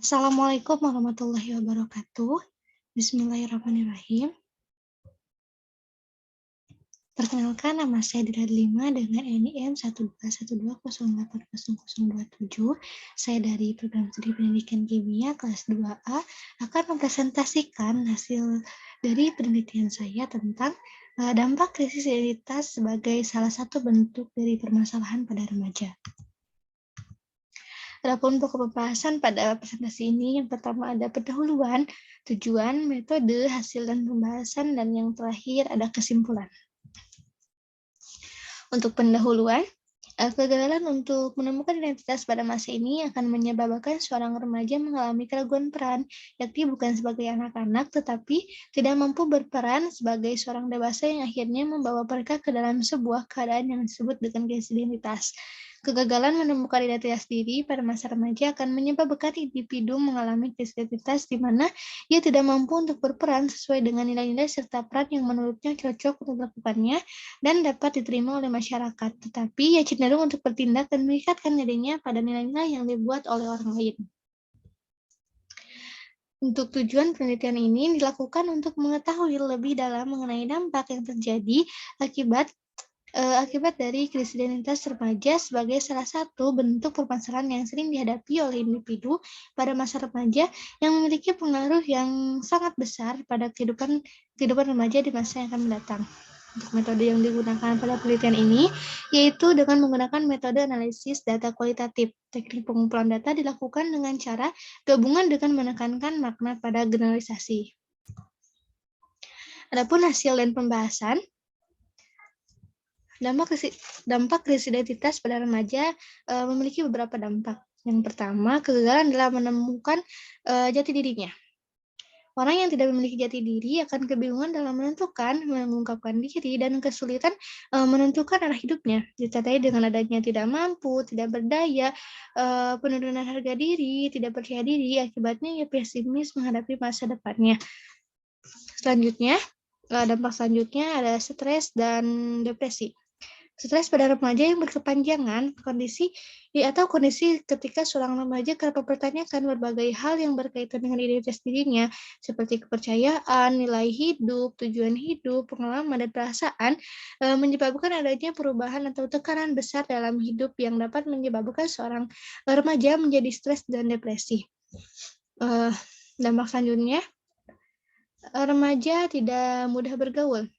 Assalamualaikum warahmatullahi wabarakatuh. Bismillahirrahmanirrahim. Perkenalkan, nama saya Dira Lima dengan NIM 121208027. Saya dari Program Studi Pendidikan Kimia kelas 2A akan mempresentasikan hasil dari penelitian saya tentang dampak krisis identitas sebagai salah satu bentuk dari permasalahan pada remaja. Adapun untuk pembahasan pada presentasi ini, yang pertama ada pendahuluan, tujuan, metode, hasil dan pembahasan, dan yang terakhir ada kesimpulan. Untuk pendahuluan, kegagalan untuk menemukan identitas pada masa ini akan menyebabkan seorang remaja mengalami keraguan peran, yakni bukan sebagai anak-anak, tetapi tidak mampu berperan sebagai seorang dewasa yang akhirnya membawa mereka ke dalam sebuah keadaan yang disebut dengan krisis identitas. Kegagalan menemukan identitas diri pada masa remaja akan menyebabkan individu mengalami krisis identitas di mana ia tidak mampu untuk berperan sesuai dengan nilai-nilai serta peran yang menurutnya cocok untuk dilakukannya dan dapat diterima oleh masyarakat, tetapi ia cenderung untuk bertindak dan mengikatkan dirinya pada nilai-nilai yang dibuat oleh orang lain. Untuk tujuan penelitian ini dilakukan untuk mengetahui lebih dalam mengenai dampak yang terjadi akibat dari krisis identitas remaja sebagai salah satu bentuk permasalahan yang sering dihadapi oleh individu pada masa remaja yang memiliki pengaruh yang sangat besar pada kehidupan remaja di masa yang akan mendatang. Untuk metode yang digunakan pada penelitian ini, yaitu dengan menggunakan metode analisis data kualitatif. Teknik pengumpulan data dilakukan dengan cara gabungan dengan menekankan makna pada generalisasi. Adapun hasil dan pembahasan, dampak krisis identitas pada remaja memiliki beberapa dampak. Yang pertama, kegagalan dalam menemukan jati dirinya. Orang yang tidak memiliki jati diri akan kebingungan dalam menentukan, mengungkapkan diri, dan kesulitan menentukan arah hidupnya. Ditandai dengan adanya tidak mampu, tidak berdaya, penurunan harga diri, tidak percaya diri, akibatnya ia pesimis menghadapi masa depannya. Selanjutnya, dampak selanjutnya ada stres dan depresi. Stres pada remaja yang berkepanjangan, kondisi ketika seorang remaja kerap mempertanyakan berbagai hal yang berkaitan dengan identitas dirinya, seperti kepercayaan, nilai hidup, tujuan hidup, pengalaman, dan perasaan, menyebabkan adanya perubahan atau tekanan besar dalam hidup yang dapat menyebabkan seorang remaja menjadi stres dan depresi. Dampak selanjutnya, remaja tidak mudah bergaul.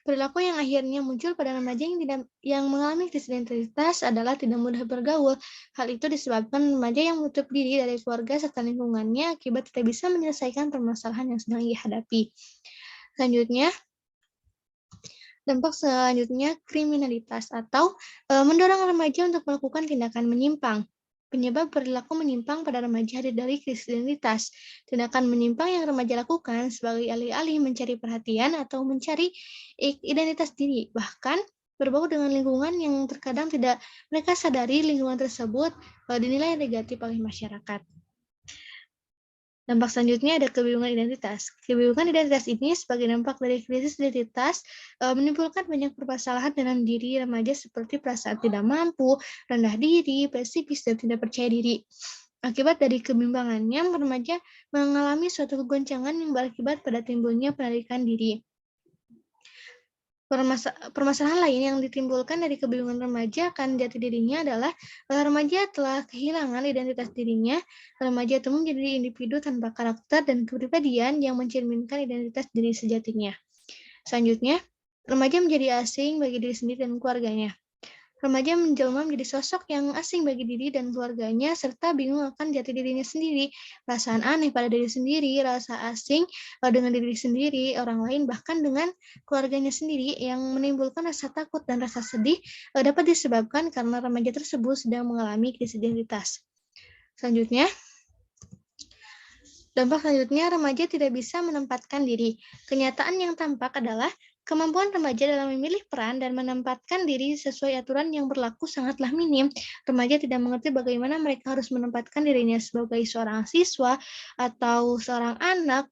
Perilaku yang akhirnya muncul pada remaja yang mengalami krisis identitas adalah tidak mudah bergaul. Hal itu disebabkan remaja yang menutup diri dari keluarga serta lingkungannya akibat tidak bisa menyelesaikan permasalahan yang sedang ia hadapi. Dampak selanjutnya kriminalitas atau mendorong remaja untuk melakukan tindakan menyimpang. Penyebab perilaku menyimpang pada remaja dari krisis identitas. Tindakan menyimpang yang remaja lakukan sebagai alih-alih mencari perhatian atau mencari identitas diri, bahkan berbau dengan lingkungan yang terkadang tidak mereka sadari lingkungan tersebut dinilai negatif oleh masyarakat. Dampak selanjutnya ada kebingungan identitas. Kebingungan identitas ini sebagai dampak dari krisis identitas menimbulkan banyak permasalahan dalam diri remaja seperti perasaan tidak mampu, rendah diri, pesimis, dan tidak percaya diri. Akibat dari kebimbangannya, remaja mengalami suatu kegoncangan yang berakibat pada timbulnya penarikan diri. Permasalahan lain yang ditimbulkan dari kebingungan remaja akan jati dirinya adalah remaja telah kehilangan identitas dirinya. Remaja itu menjadi individu tanpa karakter dan kepribadian yang mencerminkan identitas diri sejatinya. Selanjutnya, remaja menjadi asing bagi diri sendiri dan keluarganya. Remaja menjelma menjadi sosok yang asing bagi diri dan keluarganya, serta bingung akan jati dirinya sendiri, perasaan aneh pada diri sendiri, rasa asing dengan diri sendiri, orang lain, bahkan dengan keluarganya sendiri, yang menimbulkan rasa takut dan rasa sedih dapat disebabkan karena remaja tersebut sedang mengalami krisis identitas. Dampak selanjutnya, remaja tidak bisa menempatkan diri. Kenyataan yang tampak adalah kemampuan remaja dalam memilih peran dan menempatkan diri sesuai aturan yang berlaku sangatlah minim. Remaja tidak mengerti bagaimana mereka harus menempatkan dirinya sebagai seorang siswa atau seorang anak,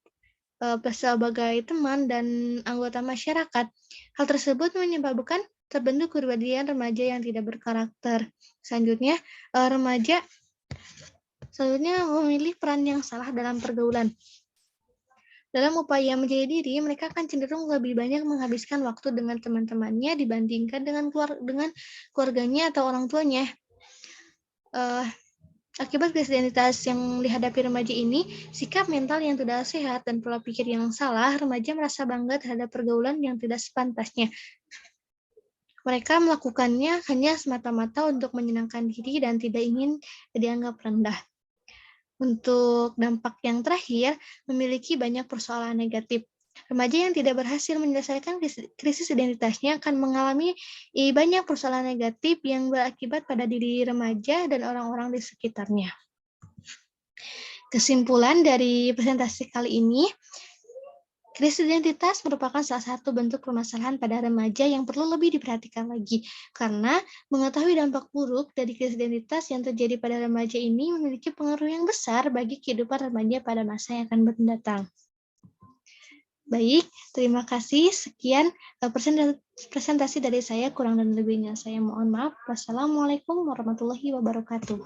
sebagai teman dan anggota masyarakat. Hal tersebut menyebabkan terbentuk kepribadian remaja yang tidak berkarakter. Selanjutnya, remaja Selanjutnya, memilih peran yang salah dalam pergaulan. Dalam upaya menjadi diri, mereka akan cenderung lebih banyak menghabiskan waktu dengan teman-temannya dibandingkan dengan keluarganya atau orang tuanya. Akibat krisis identitas yang dihadapi remaja ini, sikap mental yang tidak sehat dan pola pikir yang salah, remaja merasa bangga terhadap pergaulan yang tidak sepantasnya. Mereka melakukannya hanya semata-mata untuk menyenangkan diri dan tidak ingin dianggap rendah. Untuk dampak yang terakhir, memiliki banyak persoalan negatif. Remaja yang tidak berhasil menyelesaikan krisis identitasnya akan mengalami banyak persoalan negatif yang berakibat pada diri remaja dan orang-orang di sekitarnya. Kesimpulan dari presentasi kali ini, krisis identitas merupakan salah satu bentuk permasalahan pada remaja yang perlu lebih diperhatikan lagi, karena mengetahui dampak buruk dari krisis identitas yang terjadi pada remaja ini memiliki pengaruh yang besar bagi kehidupan remaja pada masa yang akan mendatang. Baik, terima kasih. Sekian presentasi dari saya, kurang dan lebihnya saya mohon maaf. Wassalamualaikum warahmatullahi wabarakatuh.